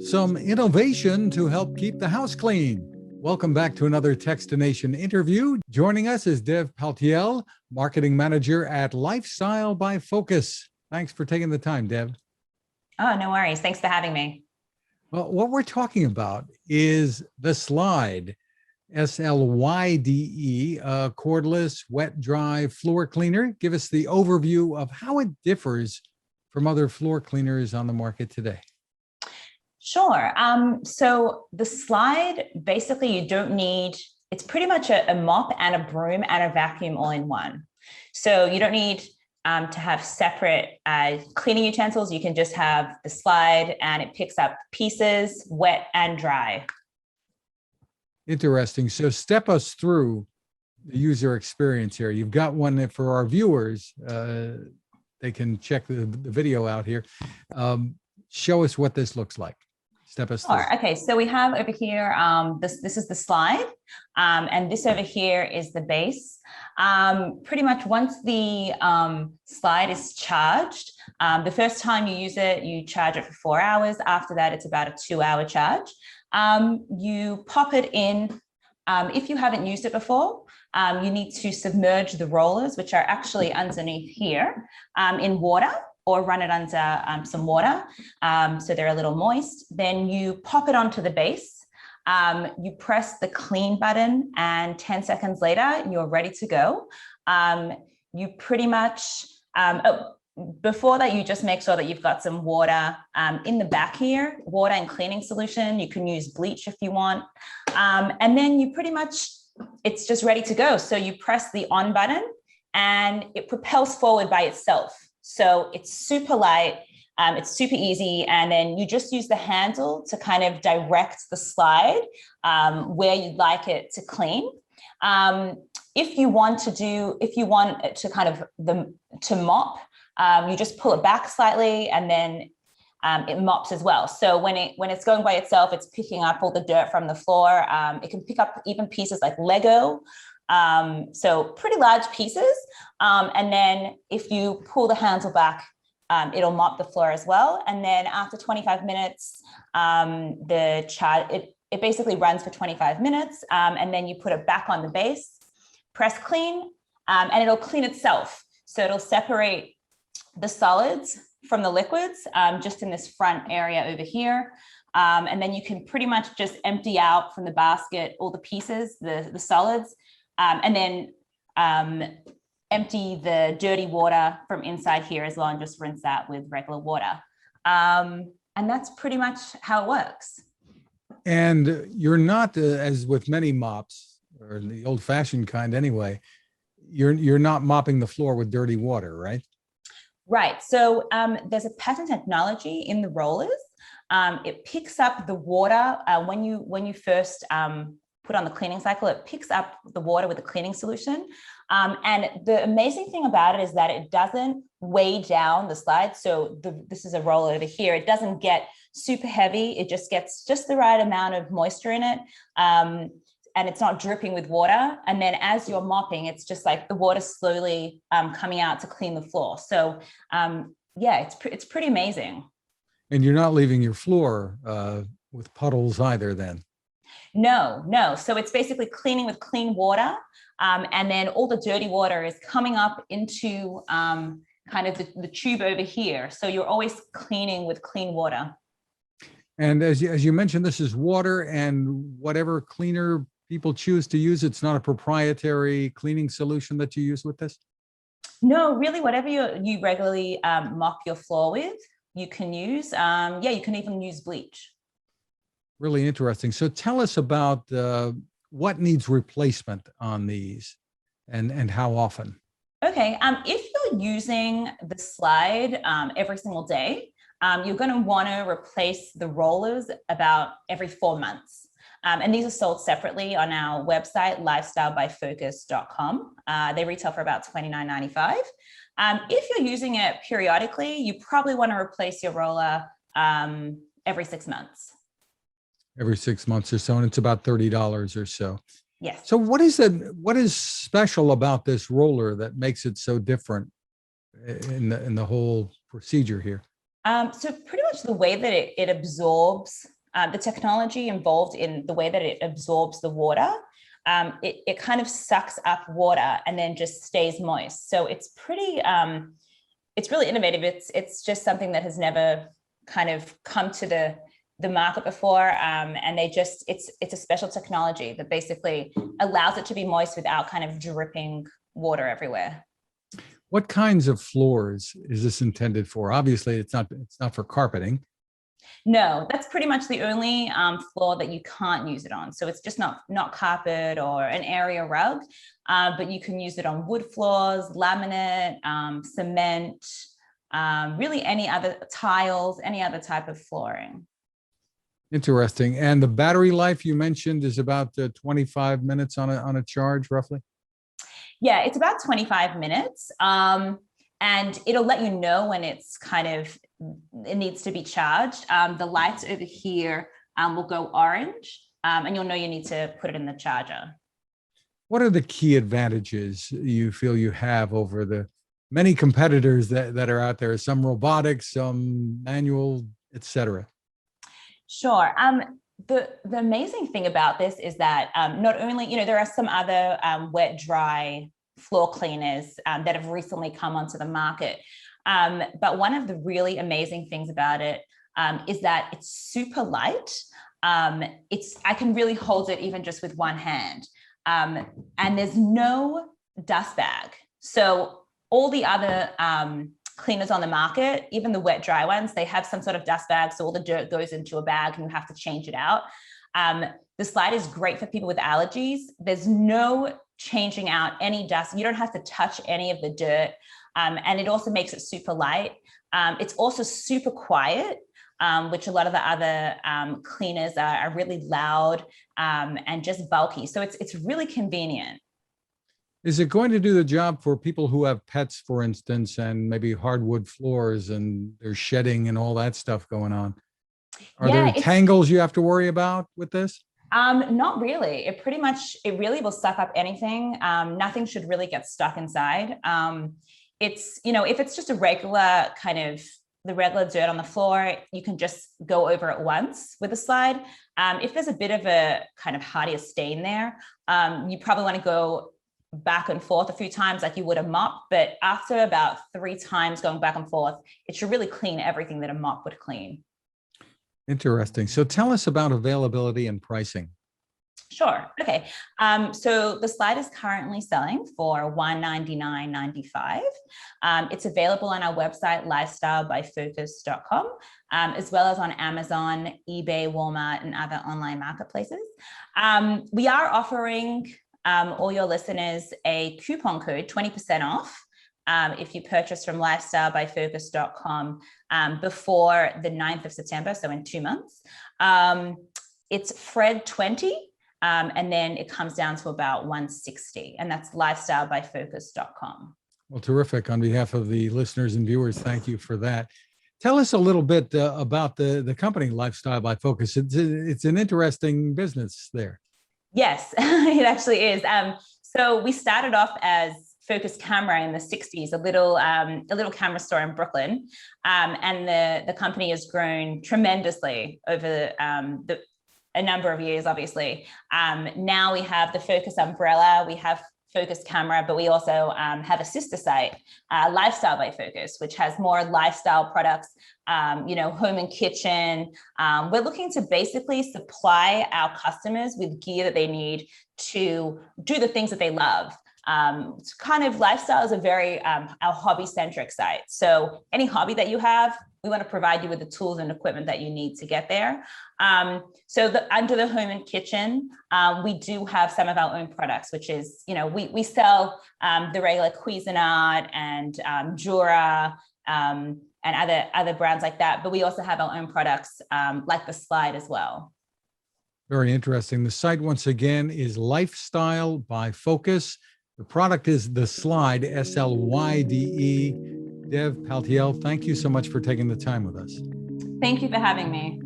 some innovation to help keep the house clean. Welcome back to another Techstination interview. Joining us is Dev Paltiel, Marketing Manager at Lifestyle by Focus. Thanks for taking the time, Dev. Oh, no worries. Thanks for having me. Well, what we're talking about is the Slyde, SLYDE, cordless, wet, dry floor cleaner. Give us the overview of how it differs from other floor cleaners on the market today. Sure. So the Slyde, basically you don't need, it's pretty much a mop and a broom and a vacuum all in one. So you don't need to have separate cleaning utensils. You can just have the Slyde and it picks up pieces, wet and dry. Interesting. So step us through the user experience here. You've got one for our viewers. They can check the video out here. Show us what this looks like. Step us through. Okay, so we have over here, this is the Slyde, and this over here is the base. Pretty much once the Slyde is charged, the first time you use it, you charge it for 4 hours. After that, it's about a 2-hour charge. You pop it in. If you haven't used it before, you need to submerge the rollers, which are actually underneath here, in water, or run it under some water, so they're a little moist. Then you pop it onto the base. You press the clean button, and 10 seconds later, you're ready to go. You pretty much, before that, you just make sure that you've got some water in the back here, water and cleaning solution. You can use bleach if you want. And then you pretty much, it's just ready to go. So you press the on button and it propels forward by itself. So it's super light, it's super easy. And then you just use the handle to kind of direct the Slyde where you'd like it to clean. If you want it to kind of to mop, you just pull it back slightly and then it mops as well. So when it's going by itself, it's picking up all the dirt from the floor. It can pick up even pieces like Lego. So pretty large pieces. And then if you pull the handle back, it'll mop the floor as well. And then after 25 minutes, it basically runs for 25 minutes. And then you put it back on the base, press clean, and it'll clean itself. So it'll separate the solids from the liquids, just in this front area over here. And then you can pretty much just empty out from the basket all the pieces, the solids, and then empty the dirty water from inside here as well, and just rinse that with regular water. And that's pretty much how it works. And you're not, as with many mops, or the old-fashioned kind anyway, you're not mopping the floor with dirty water, right? Right. So there's a patent technology in the rollers. It picks up the water when you first put on the cleaning cycle. It picks up the water with the cleaning solution. And the amazing thing about it is that it doesn't weigh down the Slyde. So this is a roller over here. It doesn't get super heavy. It just gets just the right amount of moisture in it. And it's not dripping with water. And then as you're mopping, it's just like the water slowly coming out to clean the floor. So yeah, it's pretty amazing. And you're not leaving your floor with puddles either then? No. So it's basically cleaning with clean water. And then all the dirty water is coming up into kind of the tube over here. So you're always cleaning with clean water. And as you mentioned, this is water and whatever cleaner people choose to use. It's not a proprietary cleaning solution that you use with this? No, really, whatever you regularly mop your floor with, you can use. Yeah, you can even use bleach. Really interesting. So tell us about what needs replacement on these and how often? Okay, if you're using the Slyde every single day, you're going to want to replace the rollers about every 4 months. And these are sold separately on our website, lifestylebyfocus.com. They retail for about $29.95. If you're using it periodically, you probably want to replace your roller every 6 months. Every 6 months or so, and it's about $30 or so. Yes. So what is special about this roller that makes it so different in the whole procedure here? So pretty much the way that it absorbs the technology involved in the way that it absorbs the water, it kind of sucks up water and then just stays moist. So it's pretty, it's really innovative. It's just something that has never kind of come to the market before, and it's a special technology that basically allows it to be moist without kind of dripping water everywhere. What kinds of floors is this intended for? Obviously, it's not for carpeting. No, that's pretty much the only floor that you can't use it on. So it's just not carpet or an area rug, but you can use it on wood floors, laminate, cement, really any other tiles, any other type of flooring. Interesting. And the battery life you mentioned is about 25 minutes on a charge, roughly? Yeah, it's about 25 minutes. And it'll let you know when it needs to be charged. The lights over here will go orange, and you'll know you need to put it in the charger. What are the key advantages you feel you have over the many competitors that are out there? Some robotics, some manual, et cetera. Sure. The amazing thing about this is that not only, there are some other wet, dry floor cleaners that have recently come onto the market. But one of the really amazing things about it is that it's super light. I can really hold it even just with one hand. And there's no dust bag. So all the other cleaners on the market, even the wet, dry ones, they have some sort of dust bag. So all the dirt goes into a bag and you have to change it out. The Slyde is great for people with allergies. There's no changing out any dust. You don't have to touch any of the dirt. And it also makes it super light. It's also super quiet, which a lot of the other cleaners are really loud and just bulky. So it's really convenient. Is it going to do the job for people who have pets, for instance, and maybe hardwood floors and there's shedding and all that stuff going on? Are there tangles you have to worry about with this? Not really. It really will suck up anything. Nothing should really get stuck inside. If it's just a regular the regular dirt on the floor, you can just go over it once with a Slyde. If there's a bit of a kind of hardier stain there, you probably want to go back and forth a few times like you would a mop, but after about 3 times going back and forth, it should really clean everything that a mop would clean. Interesting. So tell us about availability and pricing. Sure. Okay. So the Slyde is currently selling for $199.95. It's available on our website, lifestylebyfocus.com, as well as on Amazon, eBay, Walmart, and other online marketplaces. We are offering all your listeners a coupon code, 20% off, if you purchase from lifestylebyfocus.com before the 9th of September, so in 2 months. It's Fred20, and then it comes down to about $160, and that's lifestylebyfocus.com. Well, terrific. On behalf of the listeners and viewers, thank you for that. Tell us a little bit about the company Lifestyle by Focus. It's an interesting business there. Yes, it actually is. So we started off as Focus Camera in the 60s, a little camera store in Brooklyn. And the company has grown tremendously over a number of years, obviously. Now we have the Focus umbrella, we have Focus Camera, but we also have a sister site, Lifestyle by Focus, which has more lifestyle products, home and kitchen. We're looking to basically supply our customers with gear that they need to do the things that they love. Lifestyle is a very our hobby-centric site. So any hobby that you have, we want to provide you with the tools and equipment that you need to get there. Under the home and kitchen, we do have some of our own products, which is, we sell the regular Cuisinart and Jura and other brands like that. But we also have our own products like the Slyde as well. Very interesting. The site, once again, is Lifestyle by Focus. The product is the Slyde, SLYDE. Dev Paltiel, thank you so much for taking the time with us. Thank you for having me.